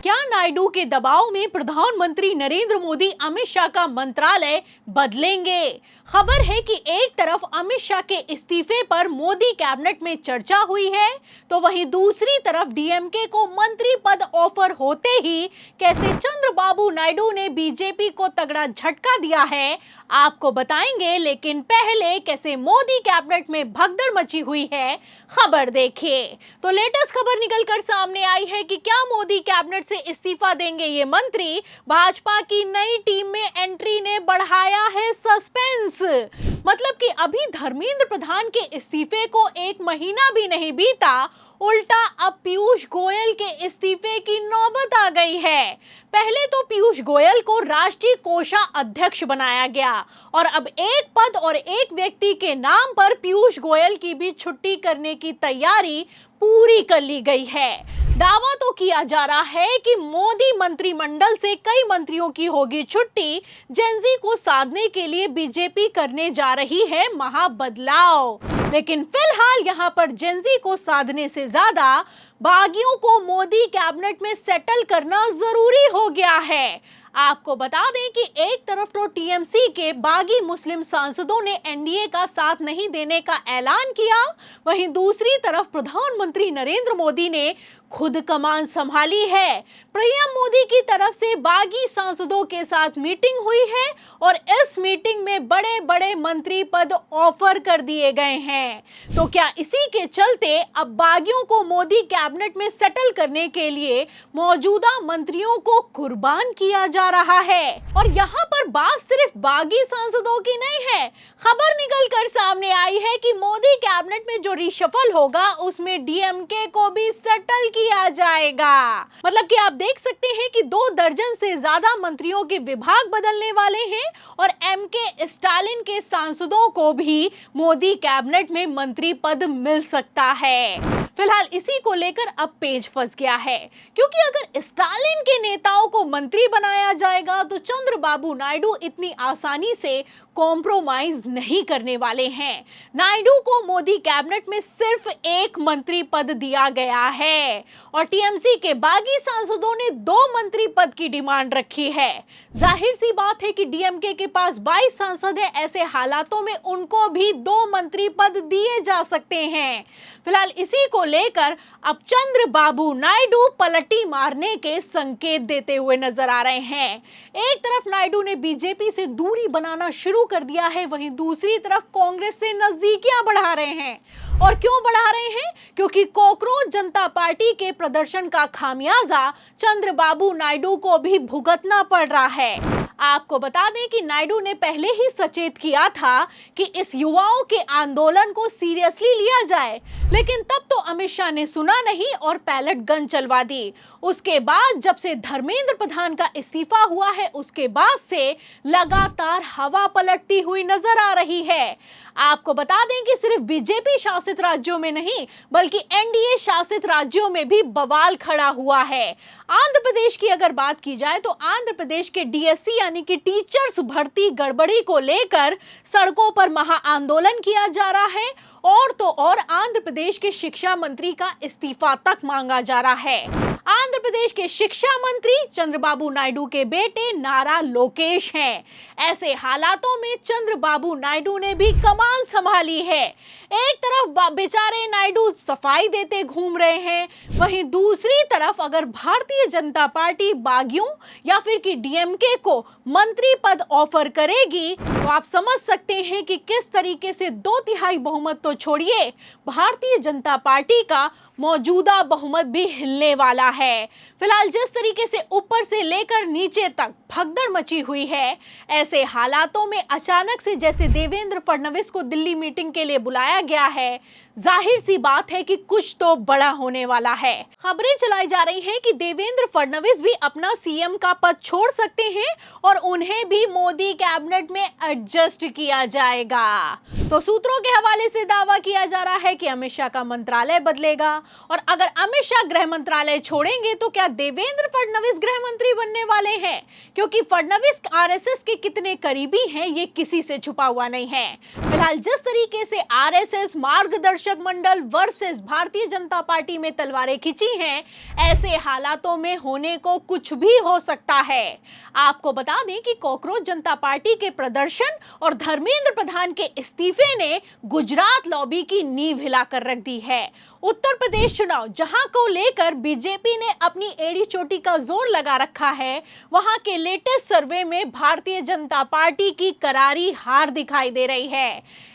क्या नायडू के दबाव में प्रधानमंत्री नरेंद्र मोदी अमित शाह का मंत्रालय बदलेंगे? खबर है कि एक तरफ अमित शाह के इस्तीफे पर मोदी कैबिनेट में चर्चा हुई है, तो वहीं दूसरी तरफ डीएमके को मंत्री पद ऑफर होते ही कैसे चंद्रबाबू नायडू ने बीजेपी को तगड़ा झटका दिया है, आपको बताएंगे। लेकिन पहले कैसे मोदी कैबिनेट में भगदड़ मची हुई है, खबर देखिए। तो लेटेस्ट खबर निकलकर सामने आई है कि क्या मोदी कैबिनेट से इस्तीफा देंगे ये मंत्री। भाजपा की नई टीम में एंट्री ने बढ़ाया है सस्पेंस। मतलब कि अभी धर्मेंद्र प्रधान के इस्तीफे को 1 महीना भी नहीं बीता, उल्टा अब पीयूष गोयल के इस्तीफे की नौबत आ गई है। पहले तो पीयूष गोयल को राष्ट्रीय कोषाध्यक्ष बनाया गया और अब एक पद और एक व्यक्ति के नाम पर पीयूष गोयल की भी छुट्टी करने की तैयारी पूरी कर ली गई है। दावा तो किया जा रहा है कि मोदी मंत्रिमंडल से कई मंत्रियों की होगी छुट्टी। जेनजी को साधने के लिए बीजेपी करने जा रही है महाबदलाव। लेकिन फिलहाल यहां पर जेनजी को साधने से ज्यादा बागियों को मोदी कैबिनेट में सेटल करना जरूरी हो गया है। आपको बता दें कि एक तरफ तो टीएमसी के बागी मुस्लिम सांसदों ने एनडीए का साथ नहीं देने का ऐलान किया, वहीं दूसरी तरफ प्रधानमंत्री नरेंद्र मोदी ने खुद कमान संभाली है। पीएम मोदी की तरफ से बागी सांसदों के साथ मीटिंग हुई है और इस मीटिंग में बड़े बड़े मंत्री पद ऑफर कर दिए गए हैं। तो क्या इसी के चलते अब बागियों को मोदी कैबिनेट में सेटल करने के लिए मौजूदा मंत्रियों को कुर्बान किया जा रहा है? और यहाँ पर बात सिर्फ बागी सांसदों की नहीं है। खबर निकल कर सामने आई है कि मोदी कैबिनेट में जो रिशफल होगा उसमें डीएमके को भी सेटल किया जाएगा। मतलब कि आप देख सकते हैं कि 2 दर्जन से ज्यादा मंत्रियों के विभाग बदलने वाले हैं और एमके स्टालिन के सांसदों को भी मोदी कैबिनेट में मंत्री पद मिल सकता है। फिलहाल इसी को लेकर अब पेच फंस गया है, क्योंकि अगर स्टालिन के नेताओं को मंत्री बनाया जाएगा तो चंद्रबाबू नायडू इतनी आसानी से कॉम्प्रोमाइज नहीं करने वाले हैं। नायडू को मोदी कैबिनेट में सिर्फ 1 मंत्री पद दिया गया है और टीएमसी के बागी सांसदों ने 2 मंत्री पद की डिमांड रखी है। जाहिर सी बात है कि डीएमके के पास 22 सांसद है, ऐसे हालातों में उनको भी 2 मंत्री पद दिए जा सकते हैं। फिलहाल इसी को लेकर अब चंद्रबाबू नायडू पलटी मारने के संकेत देते हुए नजर आ रहे हैं। एक तरफ नायडू ने बीजेपी से दूरी बनाना शुरू कर दिया है, वहीं दूसरी तरफ कांग्रेस से नजदीकियां बढ़ा रहे हैं। और क्यों बढ़ा रहे हैं? क्योंकि कॉकरोच जनता पार्टी के प्रदर्शन का खामियाजा चंद्रबाबू नायडू को भी भुगतना पड़ रहा है। आपको बता दें कि नायडू ने पहले ही सचेत किया था कि इस युवाओं के आंदोलन को सीरियसली लिया जाए, लेकिन तब तो अमित शाह ने सुना नहीं और पैलेट गन चलवा दी। उसके बाद जब से धर्मेंद्र प्रधान का इस्तीफा हुआ है, उसके बाद से लगातार हवा पलटती हुई नजर आ रही है। आपको बता दें कि सिर्फ बीजेपी शासित राज्यों में नहीं बल्कि एनडीए शासित राज्यों में भी बवाल खड़ा हुआ है। आंध्र प्रदेश की अगर बात की जाए तो आंध्र प्रदेश के डीएससी यानी कि टीचर्स भर्ती गड़बड़ी को लेकर सड़कों पर महा आंदोलन किया जा रहा है और तो और आंध्र प्रदेश के शिक्षा मंत्री का इस्तीफा तक मांगा जा रहा है। आंध्र प्रदेश के शिक्षा मंत्री चंद्रबाबू नायडू के बेटे नारा लोकेश हैं। ऐसे हालातों में चंद्रबाबू नायडू ने भी कमान संभाली है। एक तरफ बेचारे नायडू सफाई देते घूम रहे हैं, वहीं दूसरी तरफ अगर भारतीय जनता पार्टी बागियों या फिर कि डीएमके को मंत्री पद ऑफर करेगी तो आप समझ सकते हैं कि किस तरीके से 2/3 बहुमत तो छोड़िए, भारतीय जनता पार्टी का मौजूदा बहुमत भी हिलने वाला है। फिलहाल जिस तरीके से ऊपर से लेकर नीचे तक भगदड़ मची हुई है, ऐसे हालातों में अचानक से जैसे देवेंद्र फडणवीस को दिल्ली मीटिंग के लिए बुलाया गया है, जाहिर सी बात है कि कुछ तो बड़ा होने वाला है। खबरें चलाई जा रही हैं कि देवेंद्र फडणवीस भी अपना सीएम का पद छोड़ सकते हैं और उन्हें भी मोदी कैबिनेट में एडजस्ट किया जाएगा। तो सूत्रों के हवाले से दावा किया जा रहा है कि अमित शाह का मंत्रालय बदलेगा, और अगर अमित शाह गृह मंत्रालय छोड़ेंगे तो क्या देवेंद्र फडणवीस गृह मंत्री बनने वाले हैं? क्योंकि फडणवीस आरएसएस के कितने करीबी हैं ये किसी से छुपा हुआ नहीं है। फिलहाल जिस तरीके से आरएसएस मार्गदर्शक मंडल वर्सेस भारतीय जनता पार्टी में तलवारें खिंची हैं, ऐसे हालातों में होने को कुछ भी हो सकता है। आपको बता दें कि कॉकरोच जनता पार्टी के प्रदर्शन और धर्मेंद्र प्रधान के इस्तीफे ने गुजरात लॉबी की नींव हिलाकर रख दी है। उत्तर प्रदेश चुनाव जहां को लेकर बीजेपी ने अपनी एड़ी चोटी का जोर लगा रखा है, वहां के लेटेस्ट सर्वे में भारतीय जनता पार्टी की करारी हार दिखाई दे रही है।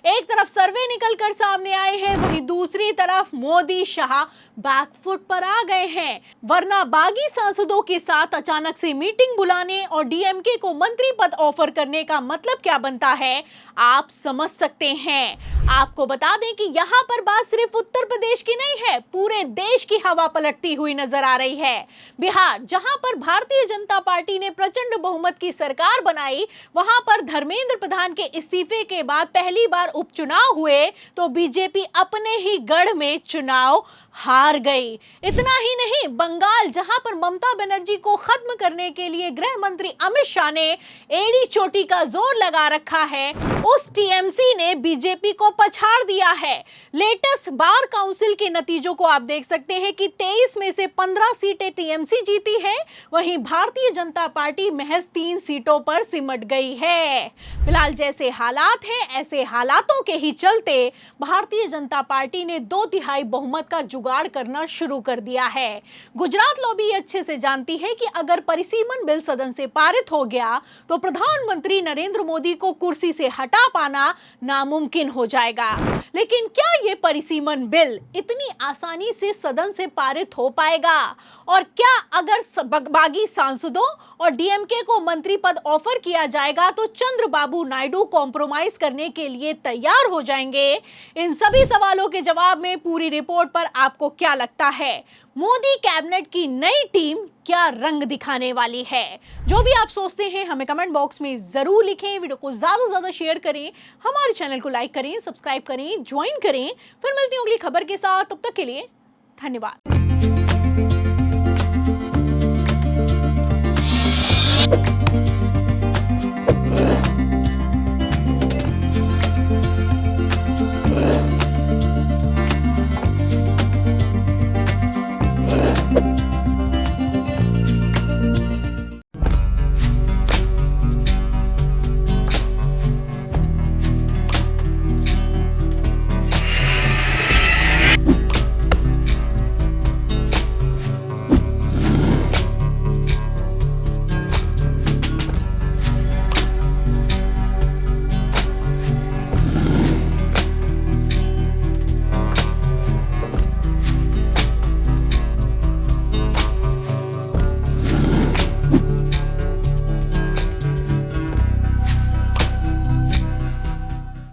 एक तरफ सर्वे निकलकर सामने आए हैं, वहीं दूसरी तरफ मोदी शाह बैकफुट पर आ गए हैं। वरना बागी सांसदों के साथ अचानक से मीटिंग बुलाने और डीएमके को मंत्री पद ऑफर करने का मतलब क्या बनता है, आप समझ सकते हैं। आपको बता दें कि यहाँ पर बात सिर्फ उत्तर प्रदेश की नहीं है, पूरे देश की हवा पलटती हुई नजर आ रही है। बिहार जहां पर भारतीय जनता पार्टी ने प्रचंड बहुमत की सरकार बनाई, वहां पर धर्मेंद्र प्रधान के इस्तीफे के बाद पहली बार उपचुनाव हुए तो बीजेपी अपने ही गढ़ में चुनाव हार गई। इतना ही नहीं, बंगाल जहां पर ममता बनर्जी को खत्म करने के लिए गृह मंत्री अमित शाह ने एड़ी चोटी का जोर लगा रखा है, उस टीएमसी ने बीजेपी को पछाड़ दिया है। लेटेस्ट बार काउंसिल के नतीजों को आप देख सकते हैं कि 23 में से 15 सीटें टीएमसी जीती है, वहीं भारतीय जनता पार्टी महज 3 सीटों पर सिमट गई है। फिलहाल जैसे हालात हैं, ऐसे हालातों के ही चलते भारतीय जनता पार्टी ने 2/3 बहुमत का जुगाड़ करना शुरू कर दिया है। गुजरात लॉबी अच्छे से जानती है कि अगर परिसीमन बिल सदन से पारित हो गया तो प्रधानमंत्री नरेंद्र मोदी को कुर्सी से हटा पाना नामुमकिन हो जाएगा। लेकिन क्या ये परिसीमन बिल इतनी आसानी से सदन से पारित हो पाएगा? और क्या अगर बागी सांसदों और डीएमके को मंत्री पद ऑफर किया जाएगा तो चंद्रबाबू नायडू कॉम्प्रोमाइज करने के लिए तैयार हो जाएंगे? इन सभी सवालों के जवाब में पूरी रिपोर्ट पर आपको क्या लगता है, मोदी कैबिनेट की नई टीम क्या रंग दिखाने वाली है? जो भी आप सोचते हैं हमें कमेंट बॉक्स में जरूर लिखें। वीडियो को ज्यादा से ज्यादा शेयर करें, हमारे चैनल को लाइक करें, सब्सक्राइब करें, ज्वाइन करें। फिर मिलती हूं अगली खबर के साथ, तब तक के लिए धन्यवाद।